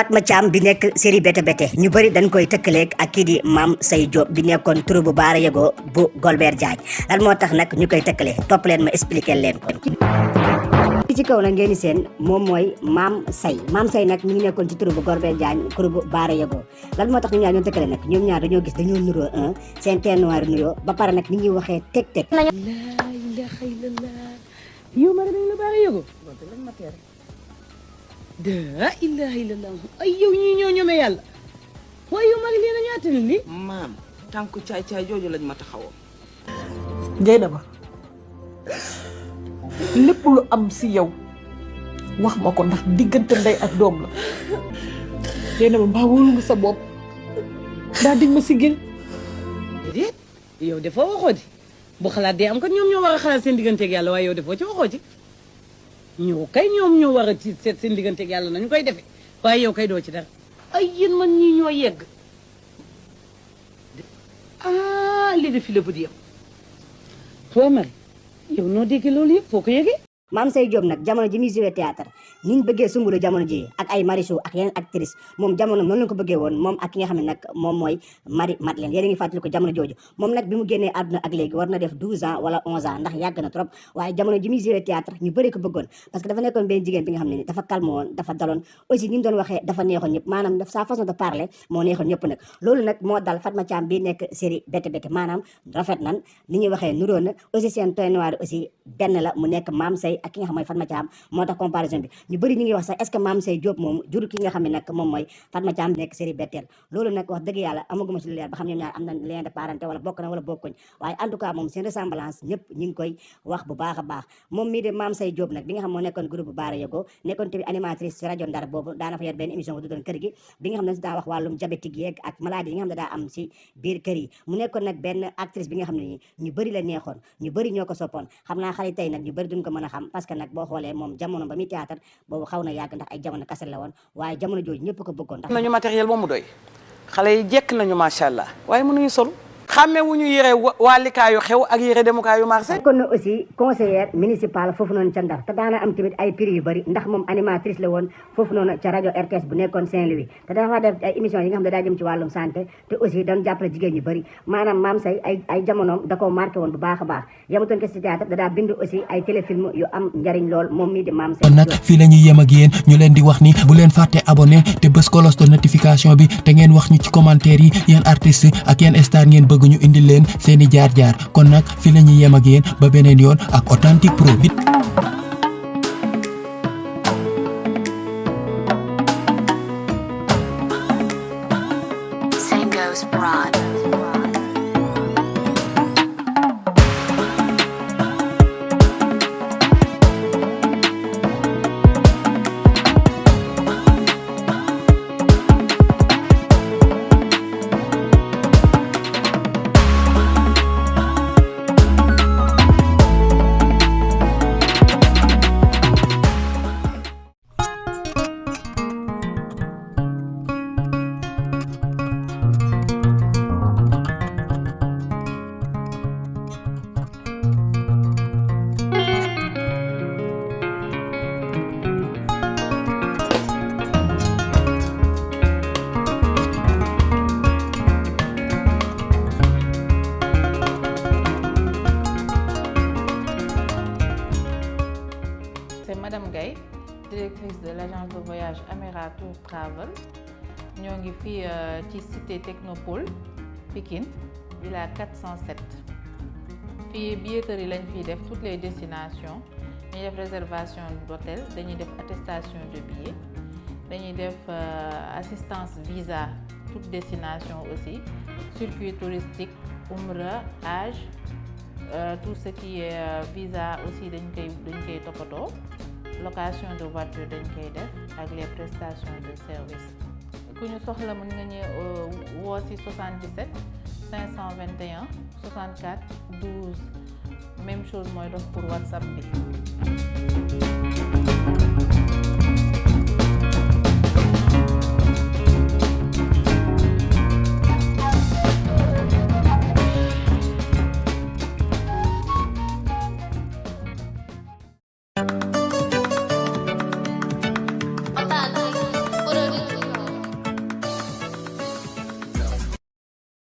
Fatma Thiam bi nekk série Bété Bété ñu bëri dañ koy tëkkaleeg ak kii di Mame Saye Diop bi nekkoon turu bu Baara Yago bu Golbert Diagne lan moo tax nag ñu koy tëkkale topp leen ma expliquer leen ko. ci kaw nag ngeen seen moom mooy Mame Saye nag mi ngi nekkoon ci turu bu Golbert Diagne turu bu Baara Yago lan moo tax ñoom ñaar ñoo tëkkale nag ñoom ñaar dañoo gis dañoo nuroo seen teint noir nuroo ba pare nag ni ñuy waxee teg laa ilaaha illallaah yow ma dañ la Baara Yago laa ilaaha illallaah ay yow ñii ñoo ñome yàlla waaye yow mag lii na ñaata li maam tànku caay-caay jooju lañ ma taxawoo. Dieynaba lépp lu am si yow wax ma ko ndax diggante ndey ak doom la. Dieynaba mbaa wóolu nga sa bopp ndax dig ma siggil. déedéet yow dafa waxoo di bu xalaat dee am kat ñoom ñoo war a xalaat seen digganteeg yàlla waaye yow defoo ci waxoo ci ñoo kay ñoom ñoo war a ci seet seen digganteeg yàlla nañu koy defee waaye yow kay doo ci dara ay yéen man ñii ñoo yegg lii de fi la bët yam foo mari yow noo déggee loolu yëpp foo ko yëgee Mame Saye Diop nag jamono ji muy joué théâtre ni ñu bëggee Soumboulou jamono ji ak ay Marichou ak yeneen actrice moom jamono noonu la ko bëggee woon moom ak ki nga xam ne nag moom mooy Marie Madeleine yéen a ngi fàttali ko jamono jooju moom nag bi mu génnee àdduna ak léegi war na def 12 ans wala 11 ans ndax yàgg na trop waaye jamono ji muy joué théâtre ñu bëri ko bëggoon parce que dafa nekkoon benn jigéen bi nga xam ne ni dafa calme woon dafa daloon aussi ni mu doon waxee dafa neexoon ñëpp maanaam daf sa façon de parler moo neexoon ñëpp nag loolu nag moo dal Fatma Thiam bi nekk série Bété Bété maanaam rafet nan li ñuy waxee nuroo na aussi seen teint noir aussi benn la mu nekk Mame Saye ak ki nga xam mooy Fatma Thiam moo tax comparaison bi ñu bëri ñu ngi wax sax est-ce que Mame Saye Diop moom jur ki nga xam ne nag moom mooy Fatma Thiam nekk série Bété loolu nag wax dëgg yàlla amaguma ci lu leer ba xam ñoom ñaar am na lien de parenté wala bokk na wala bokkuñ waaye en tout cas moom seen ressemblance ñëpp ñu ngi koy wax bu baax a baax moom mii de Mame Saye Diop nag bi nga xam moo nekkoon groupe bu Baara Yago nekkoon tamit animatrice ci rajo Ndar boobu daana fa yor benn émission bu tuddoon kër gi bi nga xam ne si daa wax wàllum diabétique yeeg ak maladie yi nga xam ne daa am ci biir kër yi mu nekkoon nag benn actrice bi nga xam ne nii ñu bëri la neexoon ñu bëri ñoo ko soppoon xam naa xale tey nag ñu bëri duñ ko mën a xam parce que nag boo xoolee moom jamono ba muy théâtre boobu xaw na yàgg ndax ay jamono kaset la woon waaye jamono jooju ñëpp ko bëggoon ndax nañu matériel ba mu doy xale yi jekk nañu macha allah waaye mënuñu sol xàmme wu ñu yére waalikaayu xew ak yére demukaayu marché. kon na aussi conseillère municipale foofu noonu ca Ndar te daana am tamit ay prix yu bëri ndax moom animatrice la woon foofu noonu ca rajo RTS bu nekkoon Saint-Louis te dafa def ay émissions yi nga xam ne daa jëm ci wàllum santé te aussi dañ jàppale jigéen ñu bëri maanaam Mame Saye ay jamonoom da koo marqué woon bu baax a baax yamutoon ke ci théâtre da daa bind aussi ay téléfilm yu am njariñ lool moom mii di Mame Saye. kon nag fii la ñuy yem ak yéen ñu leen di wax ni bu leen fàtte abonné te bës cloche de notification bi te ngeen wax ñu ci commentaire yi yéen artistes ak yéen star ngeen bëgg ñu indi leen seeni jaar-jaar kon nag fi la ñuy yem ak yéen ba beneen yoon ak Authentique Pro. Same goes broad. C'est Madame Gaye, directrice de l'agence de voyage Amera Tour Travel. ñoo ngi fii ci cité Technopole Pikine villa 407 fii billetterie lañ fiy def toutes les destinations dañuy def réservation d'hôtel dañuy def attestation de billet dañuy def assistance visa toute destination aussi circuit touristique Umra Hajj tout ce qui est visa aussi dañ koy toppatoo location de voiture dañ koy def ak les prestations de service ku ñu soxla mën nga ñëw woo ci 77 521 64 12 même chose mooy dox pour WhatsApp bi